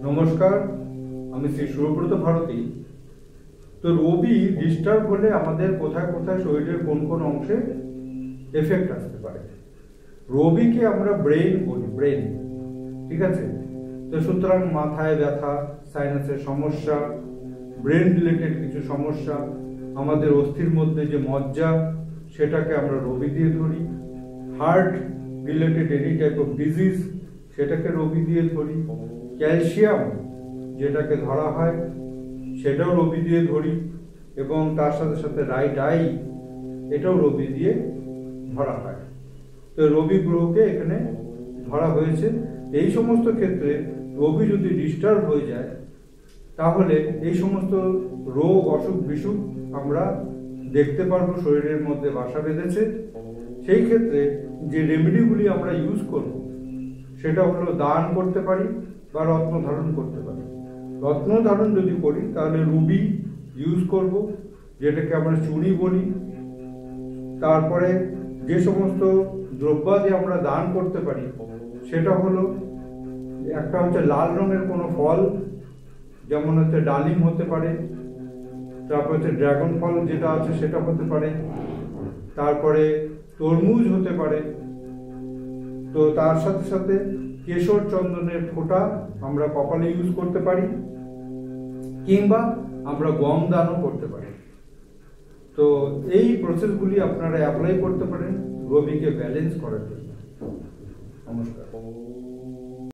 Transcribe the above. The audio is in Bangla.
নমস্কার, আমি শ্রী সুব্রত ভারতী। তো রবি ডিস্টার্ব হলে আমাদের কোথায় কোথায় শরীরের কোন কোন অংশে এফেক্ট আসতে পারে। রবিকে আমরা ব্রেন বলি, ব্রেন, ঠিক আছে। তো সুতরাং মাথায় ব্যথা, সাইনাসের সমস্যা, ব্রেন রিলেটেড কিছু সমস্যা, আমাদের অস্থির মধ্যে যে মজ্জা সেটাকে আমরা রবি দিয়ে ধরি। Heart related any type of disease সেটাকে রবি দিয়ে ধরি। ক্যালসিয়াম যেটাকে ধরা হয় সেটাও রবি দিয়ে ধরি, এবং তার সাথে সাথে রাইট আই এটাও রবি দিয়ে ধরা হয়। তো রবি গ্রহকে এখানে ধরা হয়েছে। এই সমস্ত ক্ষেত্রে রবি যদি ডিস্টার্ব হয়ে যায় তাহলে এই সমস্ত রোগ, অসুখ বিসুখ আমরা দেখতে পারবো শরীরের মধ্যে বাসা বেঁধেছে। সেই ক্ষেত্রে যে রেমেডিগুলি আমরা ইউজ করব সেটা হলো দান করতে পারি বা রত্ন ধারণ করতে পারি। রত্ন ধারণ যদি করি তাহলে রুবি ইউজ করব, যেটাকে আমরা চুনি বলি। তারপরে যে সমস্ত দ্রব্যাদি আমরা দান করতে পারি সেটা হলো, একটা হচ্ছে লাল রঙের কোনো ফল, যেমন হচ্ছে ডালিম হতে পারে, তারপর হচ্ছে ড্রাগন ফল যেটা আছে সেটা হতে পারে, তারপরে তরমুজ হতে পারে। তো তার সাথে সাথে কেশর চন্দনের ফোঁটা আমরা কপালে ইউজ করতে পারি, কিংবা আমরা গম দানও করতে পারি। তো এই প্রসেসগুলি আপনারা অ্যাপ্লাই করতে পারেন রবিকে ব্যালেন্স করার জন্য। নমস্কার।